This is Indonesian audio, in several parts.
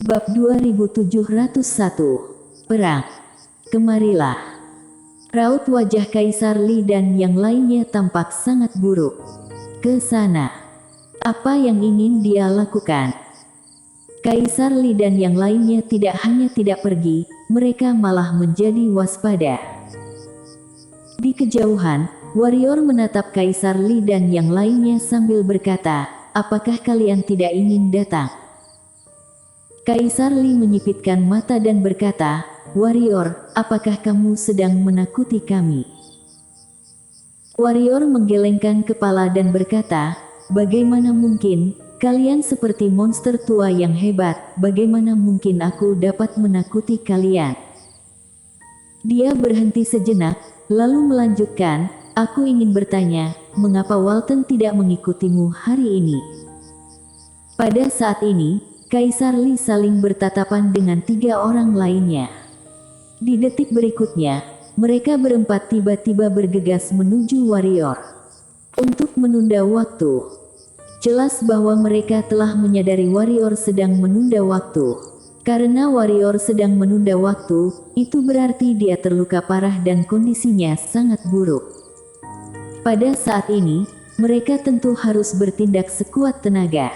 Bab 2701. Perang. Kemarilah. Raut wajah Kaisar Li dan yang lainnya tampak sangat buruk. Ke sana. Apa yang ingin dia lakukan? Kaisar Li dan yang lainnya tidak hanya tidak pergi, mereka malah menjadi waspada. Di kejauhan, warrior menatap Kaisar Li dan yang lainnya sambil berkata, "Apakah kalian tidak ingin datang?" Kaisar Li menyipitkan mata dan berkata, "Warrior, apakah kamu sedang menakuti kami?" Warrior menggelengkan kepala dan berkata, "Bagaimana mungkin, kalian seperti monster tua yang hebat, bagaimana mungkin aku dapat menakuti kalian?" Dia berhenti sejenak, lalu melanjutkan, "Aku ingin bertanya, mengapa Walton tidak mengikutimu hari ini?" Pada saat ini, Kaisar Li saling bertatapan dengan 3 orang lainnya. Di detik berikutnya, mereka berempat tiba-tiba bergegas menuju warrior. Untuk menunda waktu. Jelas bahwa mereka telah menyadari warrior sedang menunda waktu. Karena warrior sedang menunda waktu, itu berarti dia terluka parah dan kondisinya sangat buruk. Pada saat ini, mereka tentu harus bertindak sekuat tenaga.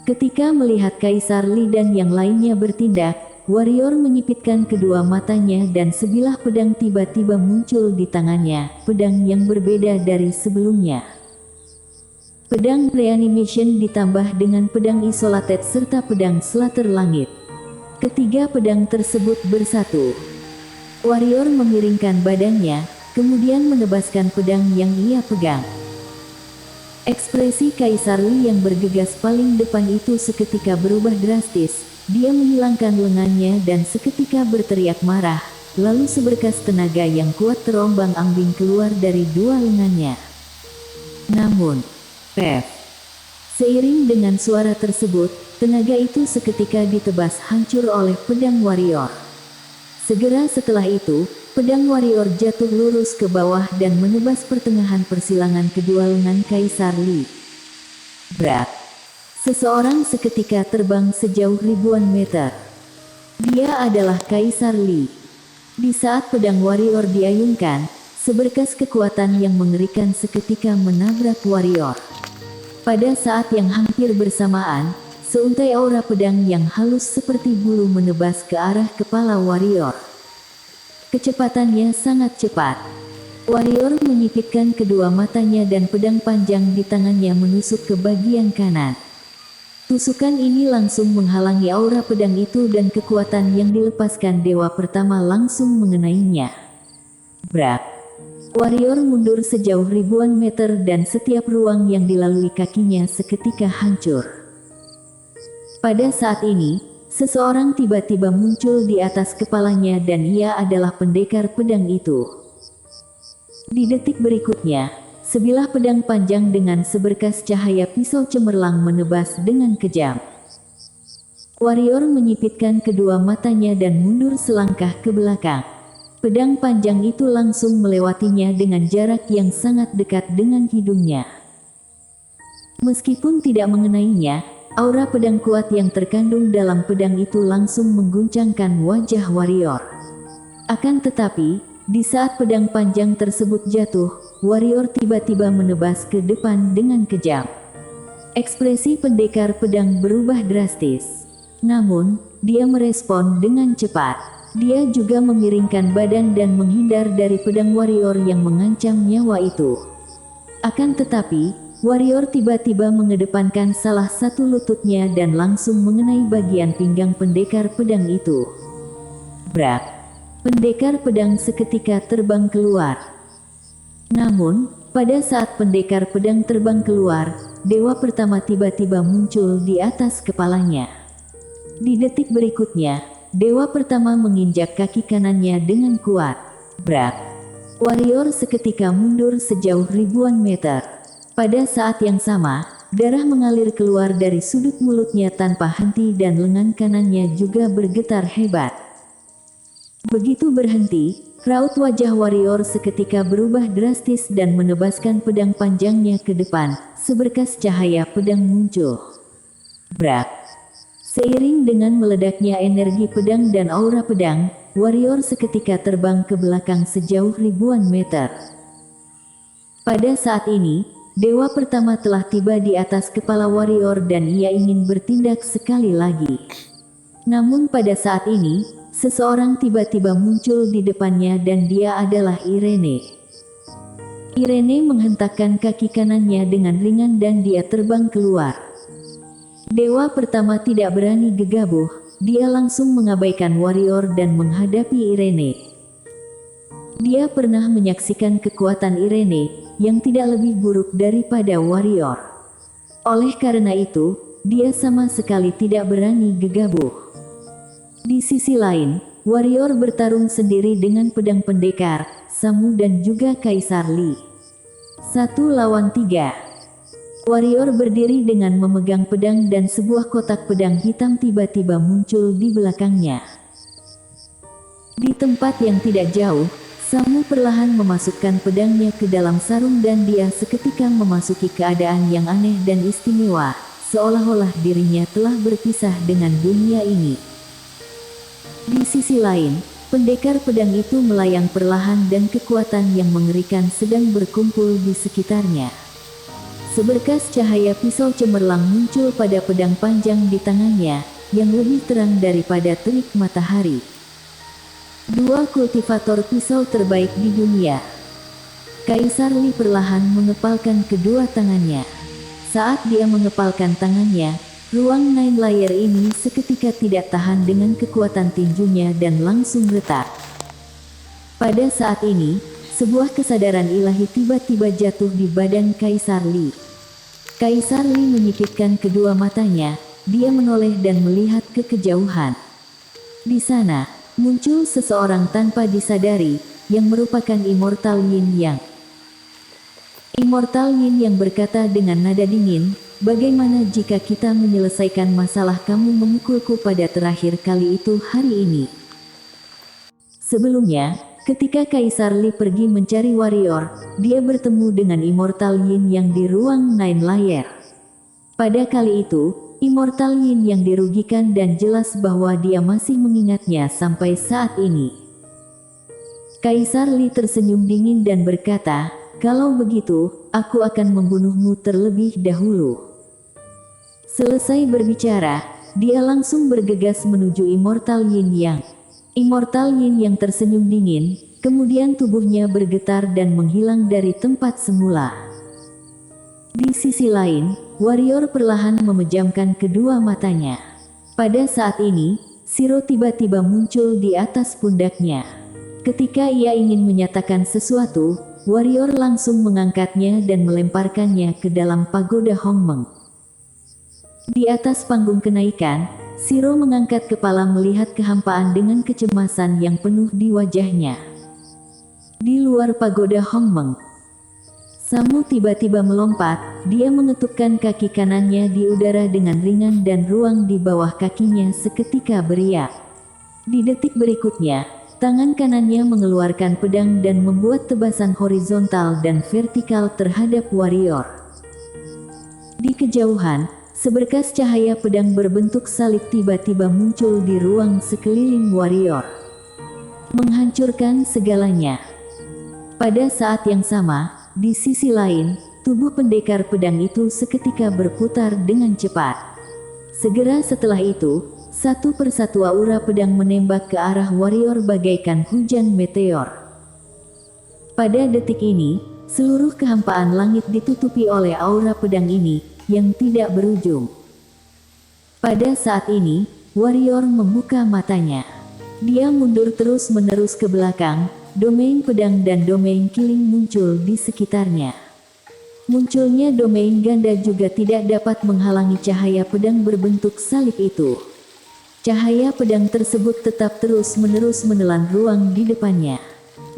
Ketika melihat Kaisar Li dan yang lainnya bertindak, warrior menyipitkan kedua matanya dan sebilah pedang tiba-tiba muncul di tangannya, pedang yang berbeda dari sebelumnya. Pedang reanimation ditambah dengan pedang isolated serta pedang slater langit. Ketiga pedang tersebut bersatu. Warrior memiringkan badannya, kemudian menebaskan pedang yang ia pegang. Ekspresi Kaisar Li yang bergegas paling depan itu seketika berubah drastis. Dia menghilangkan lengannya dan seketika berteriak marah, lalu seberkas tenaga yang kuat terombang-ambing keluar dari 2 lengannya. Namun, seiring dengan suara tersebut, tenaga itu seketika ditebas hancur oleh pedang warrior. Segera setelah itu, pedang warrior jatuh lurus ke bawah dan menebas pertengahan persilangan kedua lengan Kaisar Li. Brak. Seseorang seketika terbang sejauh ribuan meter. Dia adalah Kaisar Li. Di saat pedang warrior diayunkan, seberkas kekuatan yang mengerikan seketika menabrak warrior. Pada saat yang hampir bersamaan, seuntai aura pedang yang halus seperti bulu menebas ke arah kepala warrior. Kecepatannya sangat cepat. Warrior menyipitkan kedua matanya dan pedang panjang di tangannya menusuk ke bagian kanan. Tusukan ini langsung menghalangi aura pedang itu dan kekuatan yang dilepaskan dewa pertama langsung mengenainya. Brak. Warrior mundur sejauh ribuan meter dan setiap ruang yang dilalui kakinya seketika hancur. Pada saat ini, seseorang tiba-tiba muncul di atas kepalanya dan ia adalah pendekar pedang itu. Di detik berikutnya, sebilah pedang panjang dengan seberkas cahaya pisau cemerlang menebas dengan kejam. Warrior menyipitkan kedua matanya dan mundur selangkah ke belakang. Pedang panjang itu langsung melewatinya dengan jarak yang sangat dekat dengan hidungnya. Meskipun tidak mengenainya, aura pedang kuat yang terkandung dalam pedang itu langsung mengguncangkan wajah warrior. Akan tetapi, di saat pedang panjang tersebut jatuh, warrior tiba-tiba menebas ke depan dengan kejam. Ekspresi pendekar pedang berubah drastis. Namun, dia merespon dengan cepat. Dia juga memiringkan badan dan menghindar dari pedang warrior yang mengancam nyawa itu. Akan tetapi, warrior tiba-tiba mengedepankan salah satu lututnya dan langsung mengenai bagian pinggang pendekar pedang itu. Brak. Pendekar pedang seketika terbang keluar. Namun, pada saat pendekar pedang terbang keluar, dewa pertama tiba-tiba muncul di atas kepalanya. Di detik berikutnya, dewa pertama menginjak kaki kanannya dengan kuat. Brak. Warrior seketika mundur sejauh ribuan meter. Pada saat yang sama, darah mengalir keluar dari sudut mulutnya tanpa henti dan lengan kanannya juga bergetar hebat. Begitu berhenti, raut wajah warrior seketika berubah drastis dan menebaskan pedang panjangnya ke depan, seberkas cahaya pedang muncul. Brak. Seiring dengan meledaknya energi pedang dan aura pedang, warrior seketika terbang ke belakang sejauh ribuan meter. Pada saat ini, dewa pertama telah tiba di atas kepala warrior dan ia ingin bertindak sekali lagi. Namun pada saat ini, seseorang tiba-tiba muncul di depannya dan dia adalah Irene. Irene menghentakkan kaki kanannya dengan ringan dan dia terbang keluar. Dewa pertama tidak berani gegabah, dia langsung mengabaikan warrior dan menghadapi Irene. Dia pernah menyaksikan kekuatan Irene, yang tidak lebih buruk daripada warrior. Oleh karena itu, dia sama sekali tidak berani gegabah. Di sisi lain, warrior bertarung sendiri dengan pedang pendekar, Samu dan juga Kaisar Li. 1 lawan 3. Warrior berdiri dengan memegang pedang dan sebuah kotak pedang hitam tiba-tiba muncul di belakangnya. Di tempat yang tidak jauh, Samu perlahan memasukkan pedangnya ke dalam sarung dan dia seketika memasuki keadaan yang aneh dan istimewa, seolah-olah dirinya telah berpisah dengan dunia ini. Di sisi lain, pendekar pedang itu melayang perlahan dan kekuatan yang mengerikan sedang berkumpul di sekitarnya. Seberkas cahaya pisau cemerlang muncul pada pedang panjang di tangannya, yang lebih terang daripada terik matahari. 2 kultivator pisau terbaik di dunia. Kaisar Li perlahan mengepalkan kedua tangannya. Saat dia mengepalkan tangannya, ruang Nine Layer ini seketika tidak tahan dengan kekuatan tinjunya dan langsung retak. Pada saat ini, sebuah kesadaran ilahi tiba-tiba jatuh di badan Kaisar Li. Kaisar Li menyipitkan kedua matanya, dia menoleh dan melihat ke kejauhan. Di sana, muncul seseorang tanpa disadari, yang merupakan Immortal Yin Yang. Immortal Yin Yang berkata dengan nada dingin, "Bagaimana jika kita menyelesaikan masalah kamu memukulku pada terakhir kali itu hari ini?" Sebelumnya, ketika Kaisar Li pergi mencari warrior, dia bertemu dengan Immortal Yin Yang di ruang Nine Layer. Pada kali itu, Immortal Yin Yang dirugikan dan jelas bahwa dia masih mengingatnya sampai saat ini. Kaisar Li tersenyum dingin dan berkata, "Kalau begitu, aku akan membunuhmu terlebih dahulu." Selesai berbicara, dia langsung bergegas menuju Immortal Yin Yang. Immortal Yin Yang tersenyum dingin, kemudian tubuhnya bergetar dan menghilang dari tempat semula. Di sisi lain, warrior perlahan memejamkan kedua matanya. Pada saat ini, Shiro tiba-tiba muncul di atas pundaknya. Ketika ia ingin menyatakan sesuatu, warrior langsung mengangkatnya dan melemparkannya ke dalam pagoda Hongmeng. Di atas panggung kenaikan, Shiro mengangkat kepala melihat kehampaan dengan kecemasan yang penuh di wajahnya. Di luar pagoda Hongmeng, Samu tiba-tiba melompat, dia mengetukkan kaki kanannya di udara dengan ringan dan ruang di bawah kakinya seketika beriak. Di detik berikutnya, tangan kanannya mengeluarkan pedang dan membuat tebasan horizontal dan vertikal terhadap warrior. Di kejauhan, seberkas cahaya pedang berbentuk salib tiba-tiba muncul di ruang sekeliling warrior, menghancurkan segalanya. Pada saat yang sama, di sisi lain, tubuh pendekar pedang itu seketika berputar dengan cepat. Segera setelah itu, satu persatu aura pedang menembak ke arah warrior bagaikan hujan meteor. Pada detik ini, seluruh kehampaan langit ditutupi oleh aura pedang ini, yang tidak berujung. Pada saat ini, warrior membuka matanya. Dia mundur terus-menerus ke belakang. Domain pedang dan domain killing muncul di sekitarnya. Munculnya domain ganda juga tidak dapat menghalangi cahaya pedang berbentuk salib itu. Cahaya pedang tersebut tetap terus-menerus menelan ruang di depannya.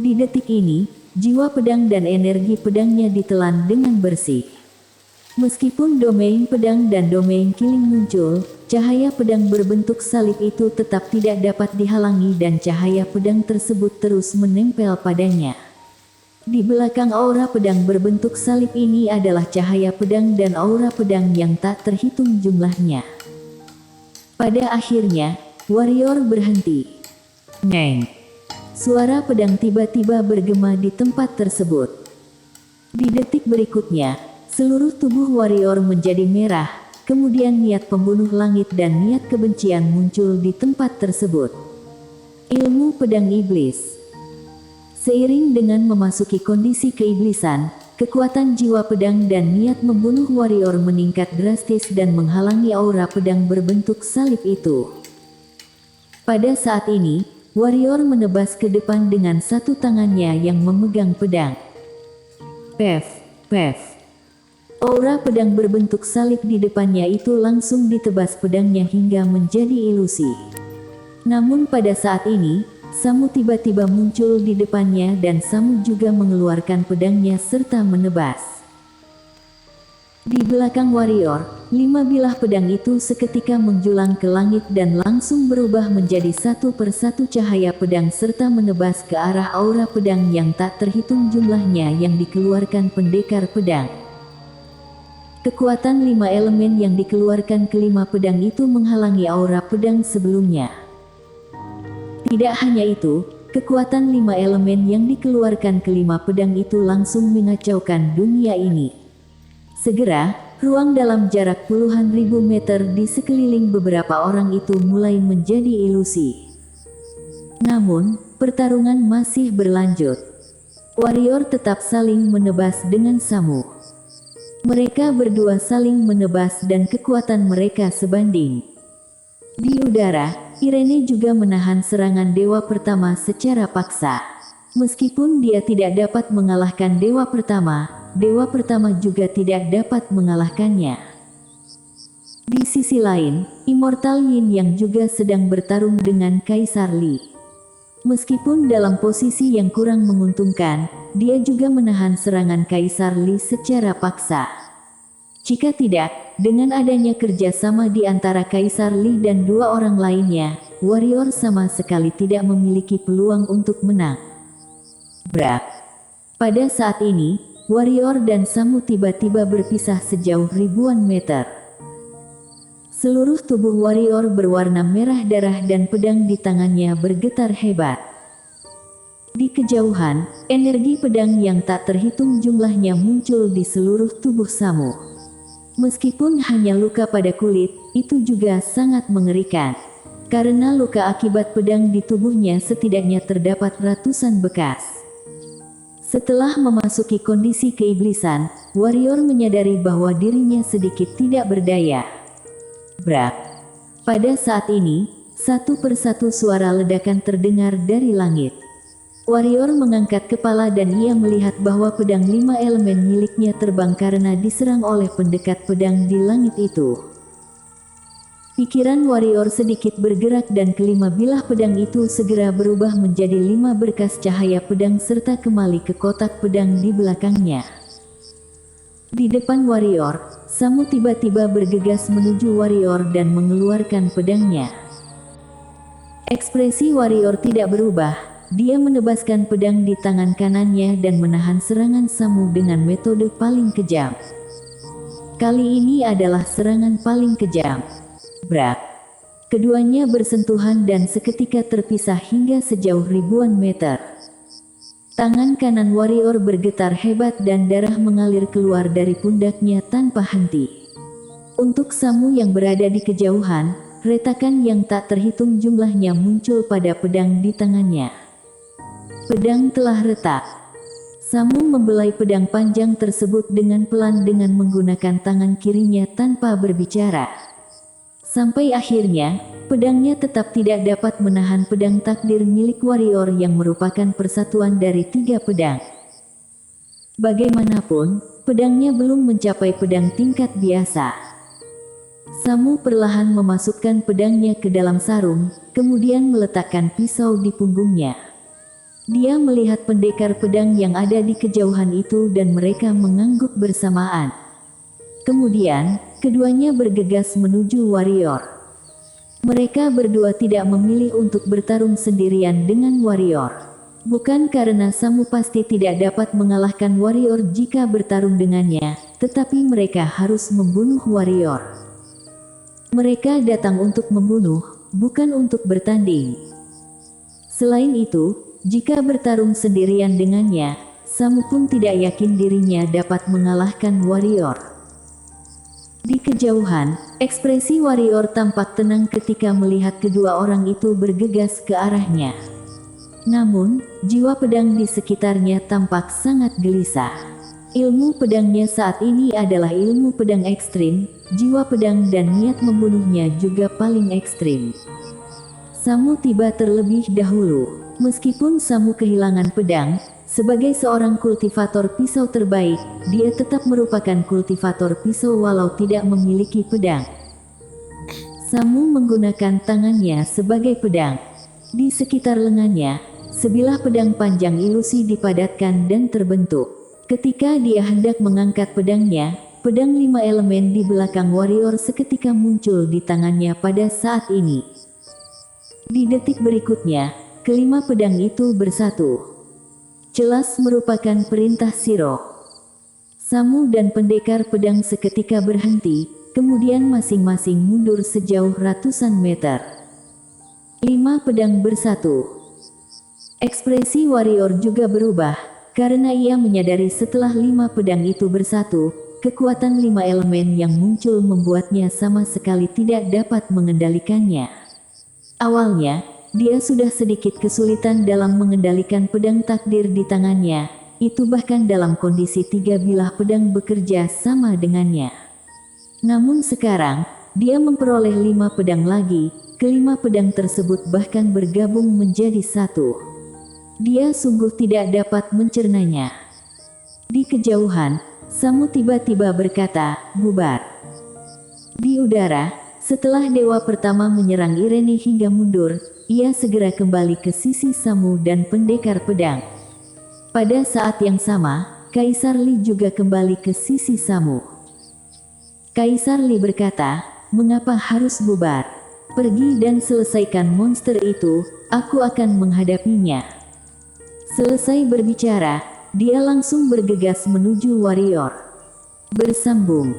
Di detik ini, jiwa pedang dan energi pedangnya ditelan dengan bersih. Meskipun domain pedang dan domain killing muncul, cahaya pedang berbentuk salib itu tetap tidak dapat dihalangi dan cahaya pedang tersebut terus menempel padanya. Di belakang aura pedang berbentuk salib ini adalah cahaya pedang dan aura pedang yang tak terhitung jumlahnya. Pada akhirnya, warrior berhenti. Ngeng. Suara pedang tiba-tiba bergema di tempat tersebut. Di detik berikutnya, seluruh tubuh warrior menjadi merah, kemudian niat pembunuh langit dan niat kebencian muncul di tempat tersebut. Ilmu pedang iblis. Seiring dengan memasuki kondisi keiblisan, kekuatan jiwa pedang dan niat membunuh warrior meningkat drastis dan menghalangi aura pedang berbentuk salib itu. Pada saat ini, warrior menebas ke depan dengan satu tangannya yang memegang pedang. Pef, pef. Aura pedang berbentuk salib di depannya itu langsung ditebas pedangnya hingga menjadi ilusi. Namun pada saat ini, Samu tiba-tiba muncul di depannya dan Samu juga mengeluarkan pedangnya serta menebas. Di belakang warrior, 5 bilah pedang itu seketika menjulang ke langit dan langsung berubah menjadi satu persatu cahaya pedang serta menebas ke arah aura pedang yang tak terhitung jumlahnya yang dikeluarkan pendekar pedang. Kekuatan 5 elemen yang dikeluarkan kelima pedang itu menghalangi aura pedang sebelumnya. Tidak hanya itu, kekuatan 5 elemen yang dikeluarkan kelima pedang itu langsung mengacaukan dunia ini. Segera, ruang dalam jarak puluhan ribu meter di sekeliling beberapa orang itu mulai menjadi ilusi. Namun, pertarungan masih berlanjut. Warrior tetap saling menebas dengan Samu. Mereka berdua saling menebas dan kekuatan mereka sebanding. Di udara, Irene juga menahan serangan dewa pertama secara paksa. Meskipun dia tidak dapat mengalahkan dewa pertama juga tidak dapat mengalahkannya. Di sisi lain, Immortal Yin yang juga sedang bertarung dengan Kaisar Li. Meskipun dalam posisi yang kurang menguntungkan, dia juga menahan serangan Kaisar Li secara paksa. Jika tidak, dengan adanya kerjasama di antara Kaisar Li dan dua orang lainnya, warrior sama sekali tidak memiliki peluang untuk menang. Brak. Pada saat ini, warrior dan Samu tiba-tiba berpisah sejauh ribuan meter. Seluruh tubuh warrior berwarna merah darah dan pedang di tangannya bergetar hebat. Di kejauhan, energi pedang yang tak terhitung jumlahnya muncul di seluruh tubuh Samu. Meskipun hanya luka pada kulit, itu juga sangat mengerikan. Karena luka akibat pedang di tubuhnya setidaknya terdapat ratusan bekas. Setelah memasuki kondisi keiblisan, warrior menyadari bahwa dirinya sedikit tidak berdaya. Brak. Pada saat ini, satu persatu suara ledakan terdengar dari langit. Warrior mengangkat kepala dan ia melihat bahwa pedang 5 elemen miliknya terbang karena diserang oleh pendekat pedang di langit itu. Pikiran warrior sedikit bergerak dan kelima bilah pedang itu segera berubah menjadi 5 berkas cahaya pedang serta kembali ke kotak pedang di belakangnya. Di depan warrior, Samu tiba-tiba bergegas menuju warrior dan mengeluarkan pedangnya. Ekspresi warrior tidak berubah. Dia menebaskan pedang di tangan kanannya dan menahan serangan Samu dengan metode paling kejam. Kali ini adalah serangan paling kejam. Brak. Keduanya bersentuhan dan seketika terpisah hingga sejauh ribuan meter. Tangan kanan warrior bergetar hebat dan darah mengalir keluar dari pundaknya tanpa henti. Untuk Samu yang berada di kejauhan, retakan yang tak terhitung jumlahnya muncul pada pedang di tangannya. Pedang telah retak. Samu membelai pedang panjang tersebut dengan pelan dengan menggunakan tangan kirinya tanpa berbicara. Sampai akhirnya, pedangnya tetap tidak dapat menahan pedang takdir milik warrior yang merupakan persatuan dari 3 pedang. Bagaimanapun, pedangnya belum mencapai pedang tingkat biasa. Samu perlahan memasukkan pedangnya ke dalam sarung, kemudian meletakkan pisau di punggungnya. Dia melihat pendekar pedang yang ada di kejauhan itu dan mereka mengangguk bersamaan. Kemudian, keduanya bergegas menuju warrior. Mereka berdua tidak memilih untuk bertarung sendirian dengan warrior. Bukan karena Samu pasti tidak dapat mengalahkan warrior jika bertarung dengannya, tetapi mereka harus membunuh warrior. Mereka datang untuk membunuh, bukan untuk bertanding. Selain itu, jika bertarung sendirian dengannya, Samu pun tidak yakin dirinya dapat mengalahkan warrior. Di kejauhan, ekspresi warrior tampak tenang ketika melihat kedua orang itu bergegas ke arahnya. Namun, jiwa pedang di sekitarnya tampak sangat gelisah. Ilmu pedangnya saat ini adalah ilmu pedang ekstrim, jiwa pedang dan niat membunuhnya juga paling ekstrim. Samu tiba terlebih dahulu. Meskipun Samu kehilangan pedang, sebagai seorang kultivator pisau terbaik, dia tetap merupakan kultivator pisau walau tidak memiliki pedang. Samu menggunakan tangannya sebagai pedang. Di sekitar lengannya, sebilah pedang panjang ilusi dipadatkan dan terbentuk. Ketika dia hendak mengangkat pedangnya, pedang 5 elemen di belakang warrior seketika muncul di tangannya pada saat ini. Di detik berikutnya, kelima pedang itu bersatu. Jelas merupakan perintah Shiro. Samu dan pendekar pedang seketika berhenti, kemudian masing-masing mundur sejauh ratusan meter. 5 pedang bersatu. Ekspresi warrior juga berubah. Karena ia menyadari setelah 5 pedang itu bersatu, kekuatan 5 elemen yang muncul membuatnya sama sekali tidak dapat mengendalikannya. Awalnya, dia sudah sedikit kesulitan dalam mengendalikan pedang takdir di tangannya, itu bahkan dalam kondisi 3 bilah pedang bekerja sama dengannya. Namun sekarang, dia memperoleh 5 pedang lagi, kelima pedang tersebut bahkan bergabung menjadi satu. Dia sungguh tidak dapat mencernanya. Di kejauhan, Samu tiba-tiba berkata, "Bubar." Di udara, setelah dewa pertama menyerang Irene hingga mundur, ia segera kembali ke sisi Samu dan pendekar pedang. Pada saat yang sama, Kaisar Li juga kembali ke sisi Samu. Kaisar Li berkata, "Mengapa harus bubar? Pergi dan selesaikan monster itu, aku akan menghadapinya." Selesai berbicara, dia langsung bergegas menuju warrior. Bersambung.